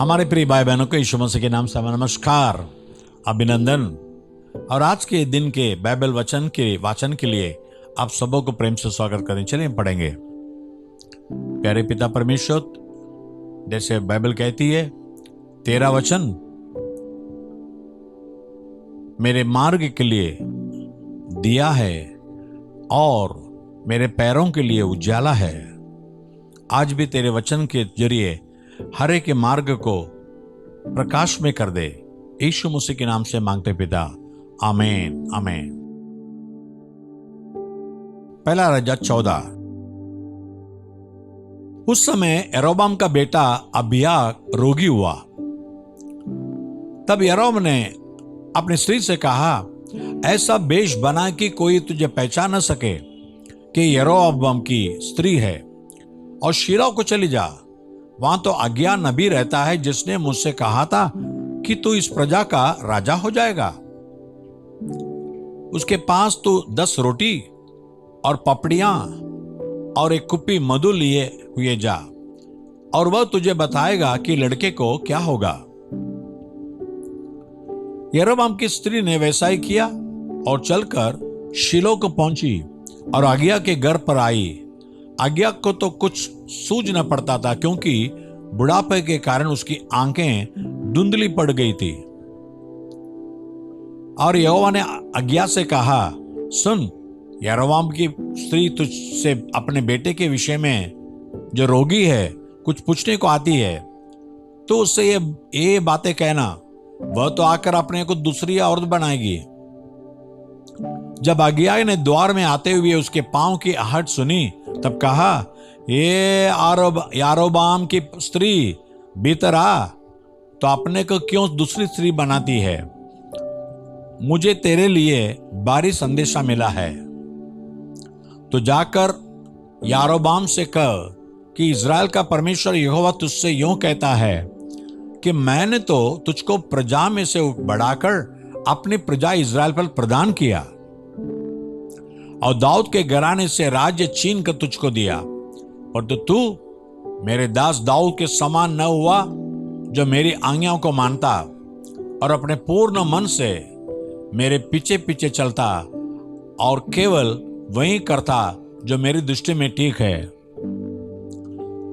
हमारे प्रिय भाई बहनों को यीशु मसीह के नाम से नमस्कार, अभिनंदन। और आज के दिन के बाइबल वचन के वाचन के लिए आप सबों को प्रेम से स्वागत करें। चलिए पढ़ेंगे। प्यारे पिता परमेश्वर, जैसे बाइबल कहती है, तेरा वचन मेरे मार्ग के लिए दिया है और मेरे पैरों के लिए उजाला है। आज भी तेरे वचन के जरिए हर एक के मार्ग को प्रकाश में कर दे। यीशु मसीह के नाम से मांगते पिता, आमीन आमीन। पहला राजा 14। उस समय यरोबाम का बेटा अबिय्या रोगी हुआ। तब यरोबाम ने अपनी स्त्री से कहा, ऐसा वेश बना कि कोई तुझे पहचान न सके कि यरोबाम की स्त्री है, और शीलो को चली जा। वहां तो अगिय्या नबी रहता है, जिसने मुझसे कहा था कि तू इस प्रजा का राजा हो जाएगा। उसके पास तू 10 रोटी और पपड़ियां और एक कुप्पी मधु लिए हुए जा, और वह तुझे बताएगा कि लड़के को क्या होगा। यरोबाम की स्त्री ने वैसा ही किया और चलकर शीलो को पहुंची और अगिय्या के घर पर आई। अगिय्या को तो कुछ सूझ न पड़ता था, क्योंकि बुढ़ापे के कारण उसकी आंखें धुंधली पड़ गई थी। और यहोवा ने अगिय्या से कहा, सुन, यरोबाम की स्त्री तुझसे अपने बेटे के विषय में जो रोगी है कुछ पूछने को आती है, तो उससे ये बातें कहना, वह तो आकर अपने को दूसरी औरत बनाएगी। जब अगिय्या ने द्वार में आते हुए उसके पांव की आहट सुनी, तब कहा, ये यारोबाम की स्त्री भीतर आ, तो अपने को क्यों दूसरी स्त्री बनाती है? मुझे तेरे लिए भारी संदेशा मिला है। तो जाकर यारोबाम से कह कि इज़राइल का परमेश्वर यहोवा तुझसे यूं कहता है कि मैंने तो तुझको प्रजा में से बढ़ाकर अपनी प्रजा इज़राइल पर प्रदान किया, और दाऊद के घराने से राज्य छीन कर तुझको दिया, और तो तू मेरे दास दाऊद के समान न हुआ, जो मेरी आज्ञाओं को मानता और अपने पूर्ण मन से मेरे पीछे पीछे चलता और केवल वही करता जो मेरी दृष्टि में ठीक है।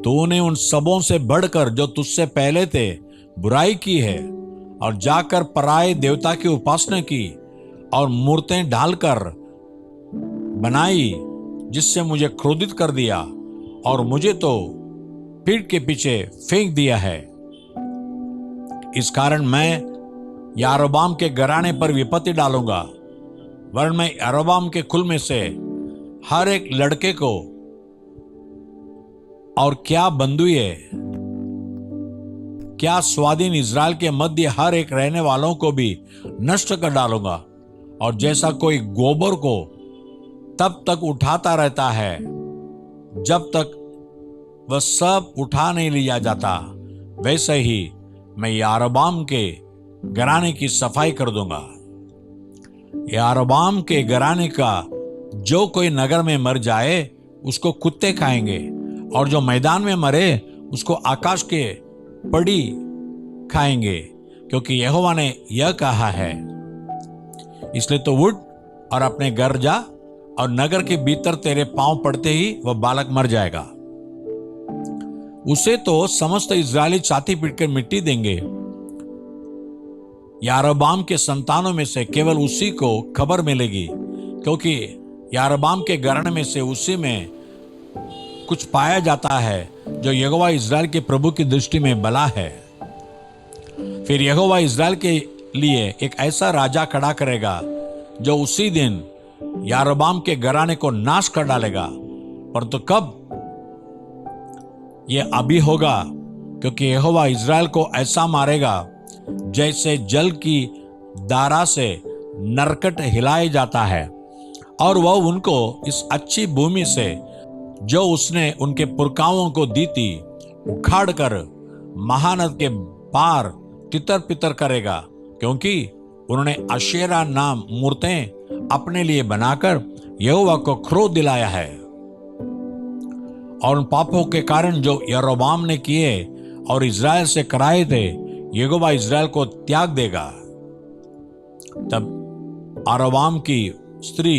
तूने उन सबों से बढ़कर जो तुझसे पहले थे बुराई की है, और जाकर पराये देवता की उपासना की और मूर्तें ढालकर बनाई, जिससे मुझे क्रोधित कर दिया और मुझे तो पीठ के पीछे फेंक दिया है। इस कारण मैं यारोबाम के घराने पर विपत्ति डालूंगा, वरन मैं यारोबाम के कुल में से हर एक लड़के को और क्या बंधुए क्या स्वाधीन इज़राइल के मध्य हर एक रहने वालों को भी नष्ट कर डालूंगा। और जैसा कोई गोबर को तब तक उठाता रहता है जब तक वह सब उठा नहीं लिया जाता, वैसे ही मैं यारोबाम के घराने की सफाई कर दूंगा। यारोबाम के घराने का जो कोई नगर में मर जाए उसको कुत्ते खाएंगे, और जो मैदान में मरे उसको आकाश के पड़ी खाएंगे, क्योंकि यहोवा ने यह कहा है। इसलिए तो उठ और अपने घर जा, और नगर के भीतर तेरे पांव पड़ते ही वह बालक मर जाएगा। उसे तो समस्त इज़राइली छाती पीटकर मिट्टी देंगे। यारोबाम के संतानों में से केवल उसी को खबर मिलेगी, क्योंकि यारोबाम के घराने में से उसी में कुछ पाया जाता है जो यहोवा इज़राइल के प्रभु की दृष्टि में भला है। फिर यहोवा इज़राइल के लिए एक ऐसा राजा खड़ा करेगा जो उसी दिन यारोबाम के घराने को नाश कर डालेगा। परंतु कब? यह अभी होगा, क्योंकि यहोवा इज़राइल को ऐसा मारेगा जैसे जल की धारा से नरकट हिलाया जाता है, और वह उनको इस अच्छी भूमि से जो उसने उनके पुरखाओं को दी थी उखाड़ कर महानद के पार तितर पितर करेगा, क्योंकि उन्होंने अशेरा नाम मूर्तें अपने लिए बनाकर यहोवा को क्रोध दिलाया है। और उन पापों के कारण जो यरोबाम ने किए और इज़राइल से कराए थे, यहोवा इज़राइल को त्याग देगा। तब यारोबाम की स्त्री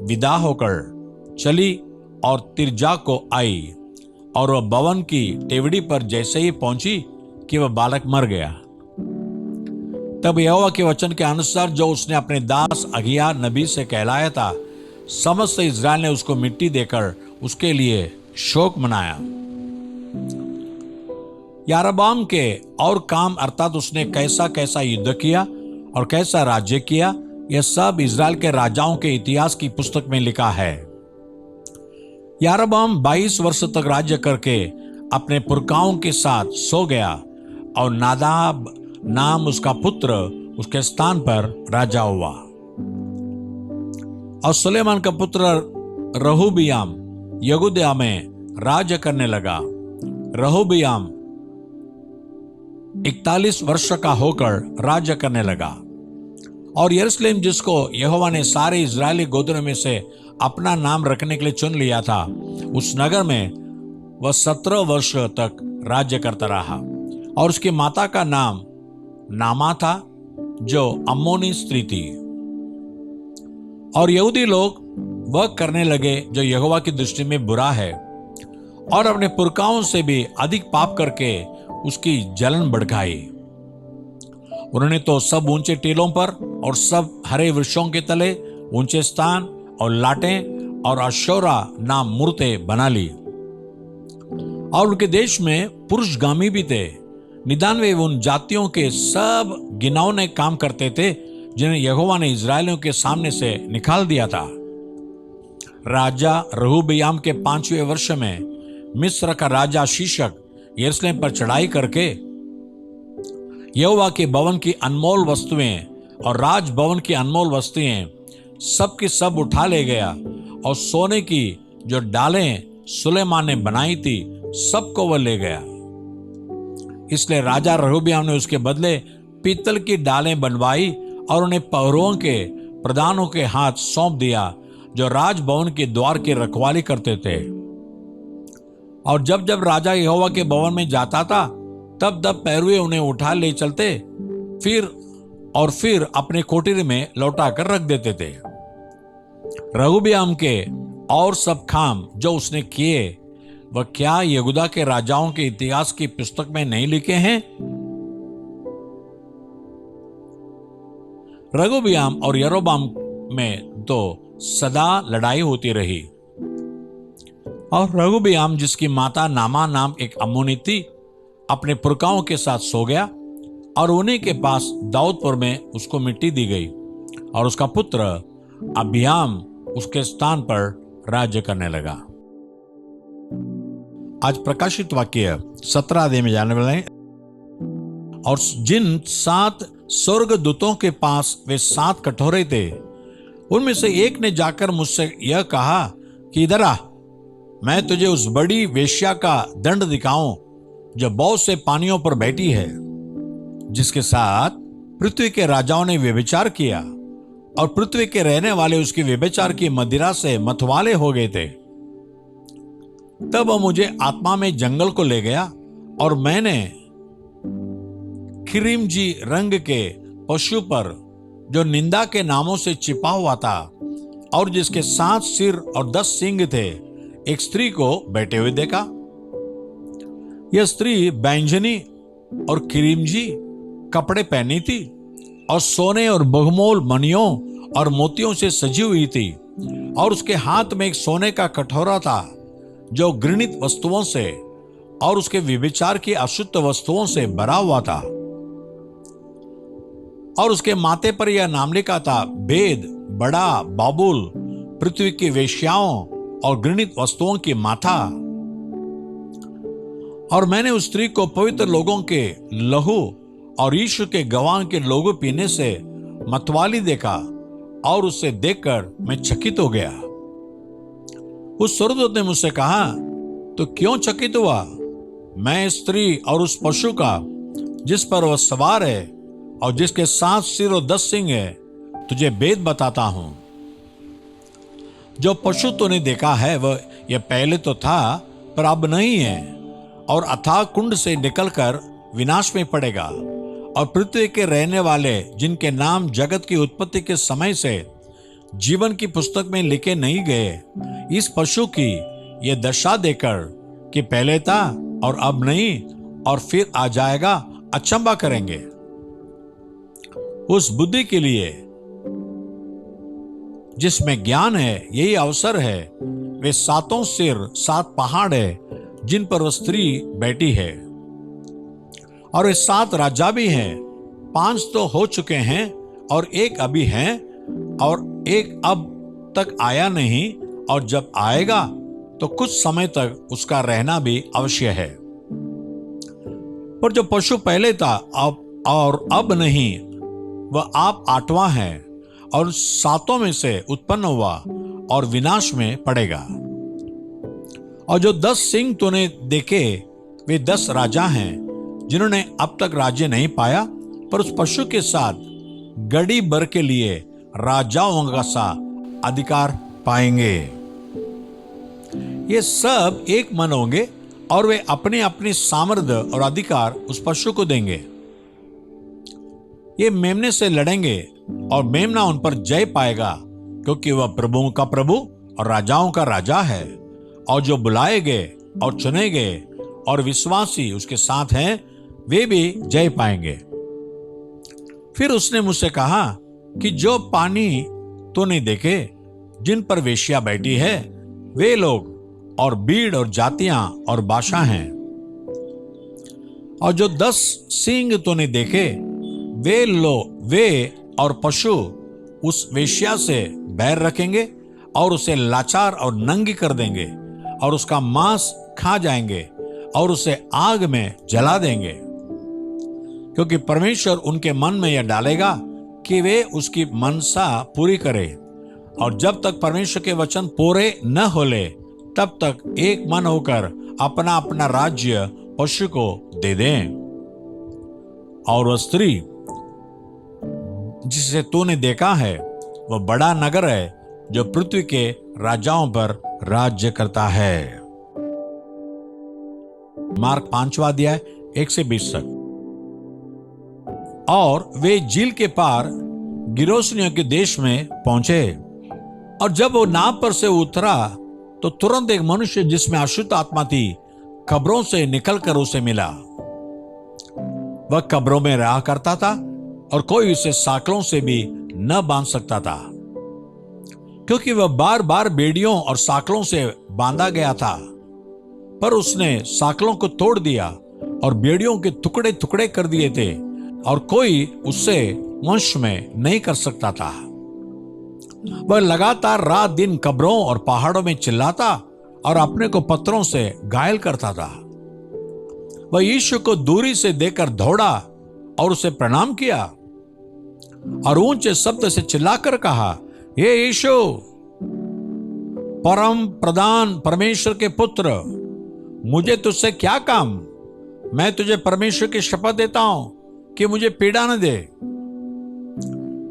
विदा होकर चली और तिर्जा को आई, और वह भवन की टेवड़ी पर जैसे ही पहुंची कि वह बालक मर गया। तब यहोवा के वचन के अनुसार जो उसने अपने दास अगिय्याह नबी से कहलाया था, समस्त इज़राइल ने उसको मिट्टी देकर उसके लिए शोक मनाया। यारोबाम के और काम अर्थात उसने कैसा कैसा युद्ध किया और कैसा राज्य किया, यह सब इज़राइल के राजाओं के इतिहास की पुस्तक में लिखा है। यारोबाम 22 वर्ष तक राज्य करके अपने पुरखाओं के साथ सो गया, और नादाब नाम उसका पुत्र उसके स्थान पर राजा हुआ। और सुलेमान का पुत्र रहूबियाम यहूदा में राज्य करने लगा। रहूबियाम 41 वर्ष का होकर राज्य करने लगा, और यरूशलेम जिसको यहोवा ने सारे इजरायली गोत्रों में से अपना नाम रखने के लिए चुन लिया था, उस नगर में वह 17 वर्ष तक राज्य करता रहा। और उसकी माता का नाम नामा था, जो अम्मोनी स्त्री थी। और यहूदी लोग वह करने लगे जो यहोवा की दृष्टि में बुरा है, और अपने पुरखाओं से भी अधिक पाप करके उसकी जलन भड़काई। उन्होंने तो सब ऊंचे टीलों पर और सब हरे वृक्षों के तले ऊंचे स्थान और लाटें और अशोरा नाम मूर्तें बना ली। और उनके देश में पुरुषगामी भी थे। निदान वे उन जातियों के सब घिनौने काम करते थे जिन्हें यहोवा ने इजरायलियों के सामने से निकाल दिया था। राजा रहूबियाम के 5वें वर्ष में मिस्र का राजा शीशक यरूशलेम पर चढ़ाई करके यहोवा के भवन की अनमोल वस्तुएं और राजभवन की अनमोल वस्तुएं सब की सब उठा ले गया, और सोने की जो डालें सुलेमान ने बनाई थी सबको वह ले गया। इसलिए राजा रहूबियाम ने उसके बदले पीतल की डालें बनवाई और उन्हें पहरुओं के प्रधानों के हाथ सौंप दिया, जो राजभवन के द्वार की रखवाली करते थे। और जब जब राजा यहोवा के भवन में जाता था, तब तब पहरुए उन्हें उठा ले चलते, फिर अपने कोठरी में लौटा कर रख देते थे। रहूबियाम के और सब काम जो उसने किए, वह क्या यहूदा के राजाओं के इतिहास की पुस्तक में नहीं लिखे हैं? रहूबियाम और यरोबाम में तो सदा लड़ाई होती रही। और रहूबियाम, जिसकी माता नामा नाम एक अम्मोनी थी, अपने पुरखाओं के साथ सो गया, और उन्हीं के पास दाऊदपुर में उसको मिट्टी दी गई, और उसका पुत्र अबियाम उसके स्थान पर राज्य करने लगा। आज प्रकाशित वाक्य 17 अध्याय में जाने वाले हैं। और जिन 7 स्वर्गदूतों के पास वे 7 कटोरे थे, उनमें से एक ने जाकर मुझसे यह कहा कि इधर आ, मैं तुझे उस बड़ी वेश्या का दंड दिखाऊं जो बहुत से पानियों पर बैठी है, जिसके साथ पृथ्वी के राजाओं ने व्यभिचार किया, और पृथ्वी के रहने वाले उसके व्यभिचार की मदिरा से मतवाले हो गए थे। तब वह मुझे आत्मा में जंगल को ले गया, और मैंने खिरिमजी रंग के पशु पर, जो निंदा के नामों से छिपा हुआ था और जिसके 7 सिर और 10 सींग थे, एक स्त्री को बैठे हुए देखा। यह स्त्री बैंजनी और खिरिमजी कपड़े पहनी थी, और सोने और बहुमोल मणियों और मोतियों से सजी हुई थी, और उसके हाथ में एक सोने का कटोरा था जो घृणित वस्तुओं से और उसके व्यभिचार की अशुद्ध वस्तुओं से भरा हुआ था। और उसके माथे पर यह नाम लिखा था, भेद, बड़ा बाबुल, पृथ्वी की वेश्याओं और घृणित वस्तुओं की माथा। और मैंने उस स्त्री को पवित्र लोगों के लहू और यीशु के गवाह के लहू पीने से मतवाली देखा, और उसे देखकर मैं चकित हो गया। उस स्वर्गदूत ने मुझसे कहा, तो क्यों चकित हुआ? मैं स्त्री और उस पशु का जिस पर वह सवार है और जिसके 7 सिर और 10 सींग है, तुझे भेद बताता हूं। जो पशु तूने देखा है वह यह पहले तो था, पर अब नहीं है, और अथाह कुंड से निकलकर विनाश में पड़ेगा। और पृथ्वी के रहने वाले जिनके नाम जगत की उत्पत्ति के समय से जीवन की पुस्तक में लिखे नहीं गए, इस पशु की ये दशा देकर कि पहले था और अब नहीं और फिर आ जाएगा, अचंभा करेंगे। उस बुद्धि के लिए जिसमें ज्ञान है यही अवसर है। वे सातों सिर 7 पहाड़ है जिन पर वह स्त्री बैठी है, और वे 7 राजा भी हैं। 5 तो हो चुके हैं और एक अभी है, और एक अब तक आया नहीं, और जब आएगा तो कुछ समय तक उसका रहना भी अवश्य है। पर जो पशु पहले था अब और अब नहीं, वह आप 8वां है और 7 में से उत्पन्न हुआ और विनाश में पड़ेगा। और जो 10 सिंह तूने देखे वे 10 राजा हैं जिन्होंने अब तक राज्य नहीं पाया, पर उस पशु के साथ घड़ी भर के लिए राजाओं का सा अधिकार पाएंगे। ये सब एक मन होंगे और वे अपने अपने सामर्थ्य और अधिकार उस पशु को देंगे। ये मेमने से लड़ेंगे और मेमना उन पर जय पाएगा, क्योंकि वह प्रभुओं का प्रभु और राजाओं का राजा है। और जो बुलाए गए और चुने गए और विश्वासी उसके साथ हैं, वे भी जय पाएंगे। फिर उसने मुझसे कहा कि जो पानी तूने देखे जिन पर वेश्या बैठी है, वे लोग और भीड़ और जातियां और भाषा हैं। और जो 10 सिंह तूने देखे वे और पशु उस वेश्या से बैर रखेंगे और उसे लाचार और नंगी कर देंगे, और उसका मांस खा जाएंगे और उसे आग में जला देंगे। क्योंकि परमेश्वर उनके मन में यह डालेगा कि वे उसकी मनसा पूरी करें, और जब तक परमेश्वर के वचन पूरे न होले तब तक एक मन होकर अपना अपना राज्य पशु को दे दें। और वह स्त्री जिसे तूने देखा है वह बड़ा नगर है जो पृथ्वी के राजाओं पर राज्य करता है। मार्क 5वां अध्याय 1 से 20 तक। और वे झील के पार गिरोसनियों के देश में पहुंचे, और जब वो नाव पर से उतरा तो तुरंत एक मनुष्य जिसमें अशुद्ध आत्मा थी कब्रों से निकलकर उसे मिला। वह कब्रों में रहा करता था और कोई उसे साकलों से भी न बांध सकता था, क्योंकि वह बार बार बेड़ियों और साकलों से बांधा गया था। पर उसने साकलों को तोड़ दिया और बेड़ियों के टुकड़े टुकड़े कर दिए थे, और कोई उससे वंश में नहीं कर सकता था। वह लगातार रात दिन कब्रों और पहाड़ों में चिल्लाता और अपने को पत्थरों से घायल करता था। वह यीशु को दूरी से देखकर दौड़ा और उसे प्रणाम किया और ऊंचे शब्द से चिल्लाकर कहा, हे यीशु, परम प्रधान परमेश्वर के पुत्र, मुझे तुझसे क्या काम? मैं तुझे परमेश्वर की शपथ देता हूं कि मुझे पीड़ा न दे।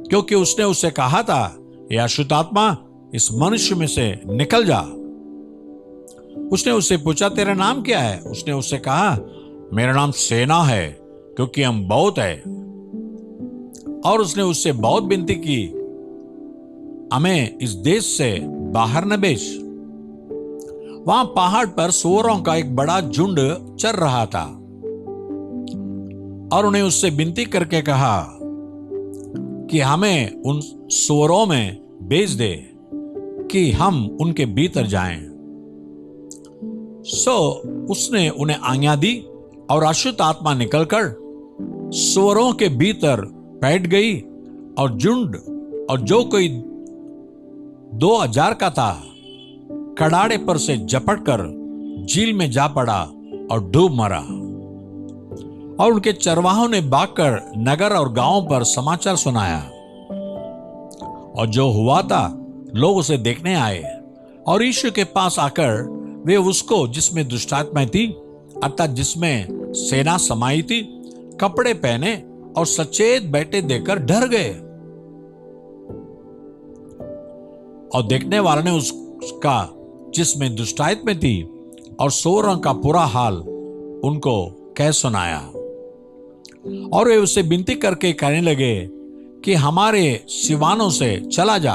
क्योंकि उसने उसे कहा था, ये अशुद्ध आत्मा इस मनुष्य में से निकल जा। उसने उससे पूछा, तेरा नाम क्या है? उसने उससे कहा, मेरा नाम सेना है, क्योंकि हम बहुत है। और उसने उससे बहुत विनती की, हमें इस देश से बाहर न भेज। वहां पहाड़ पर सूअरों का एक बड़ा झुंड चर रहा था, और उन्हें उससे विनती करके कहा कि हमें उन सूअरों में भेज दे कि हम उनके भीतर जाएं। सो उसने उन्हें आज्ञा दी, और अशुद्ध आत्मा निकलकर सूअरों के भीतर बैठ गई, और झुंड और जो कोई 2000 का था कड़ाड़े पर से झपट कर झील में जा पड़ा और डूब मरा। और उनके चरवाहों ने भागकर नगर और गांवों पर समाचार सुनाया, और जो हुआ था लोग उसे देखने आए, और यीशु के पास आकर वे उसको, जिसमें दुष्टात्मा थी अर्थात जिसमें सेना समाई थी, कपड़े पहने और सचेत बैठे देखकर डर गए। और देखने वाले ने उसका, जिसमें दुष्टात्मा थी और सूअरों का पूरा हाल उनको कह सुनाया और वे उससे विनती करके कहने लगे कि हमारे सिवानों से चला जा।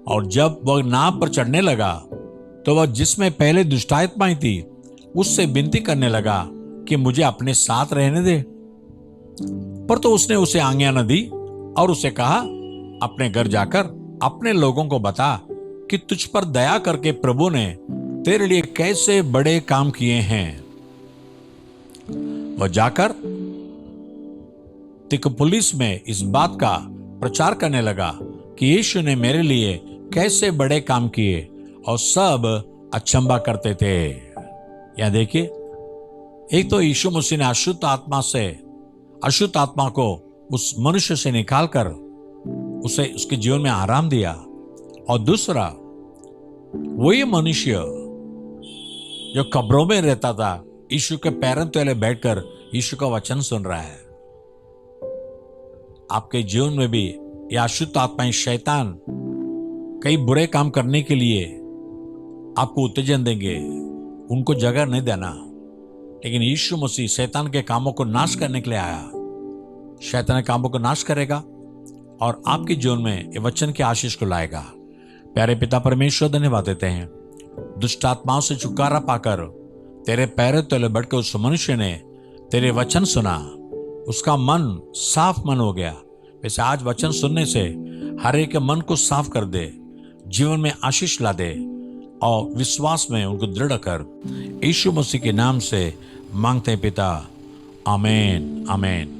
और जब वह नाव पर चढ़ने लगा तो वह जिसमें पहले दुष्टात्माएं थी उससे विनती करने लगा कि मुझे अपने साथ रहने दे। पर तो उसने उसे आज्ञा न दी और उसे कहा, अपने घर जाकर अपने लोगों को बता कि तुझ पर दया करके प्रभु ने तेरे लिए कैसे बड़े काम किए हैं। वह जाकर तिकोपुलिस में इस बात का प्रचार करने लगा कि यीशु ने मेरे लिए कैसे बड़े काम किए और सब अचंभा करते थे। यह देखिए, एक तो यीशु मसीह ने अशुद्ध आत्मा को उस मनुष्य से निकालकर उसे उसके जीवन में आराम दिया, और दूसरा वही मनुष्य जो कब्रों में रहता था यीशु के पैरों तले बैठकर यीशु का वचन सुन रहा है। आपके जीवन में भी यह अशुद्ध आत्माएं, शैतान कई बुरे काम करने के लिए आपको उत्तेजन देंगे, उनको जगह नहीं देना। लेकिन यीशु मसीह शैतान के कामों को नाश करने के लिए आया। शैतान के कामों को नाश करेगा और आपके जीवन में ये वचन के आशीष को लाएगा। प्यारे पिता परमेश्वर, धन्यवाद देते हैं दुष्ट आत्माओं से छुटकारा पाकर तेरे पैरों तले बैठकर उस मनुष्य ने तेरे वचन सुना, उसका मन साफ मन हो गया। वैसे आज वचन सुनने से हर एक के मन को साफ कर दे, जीवन में आशीष ला दे और विश्वास में उनको दृढ़ कर। यीशु मसीह के नाम से मांगते हैं पिता, आमीन आमीन।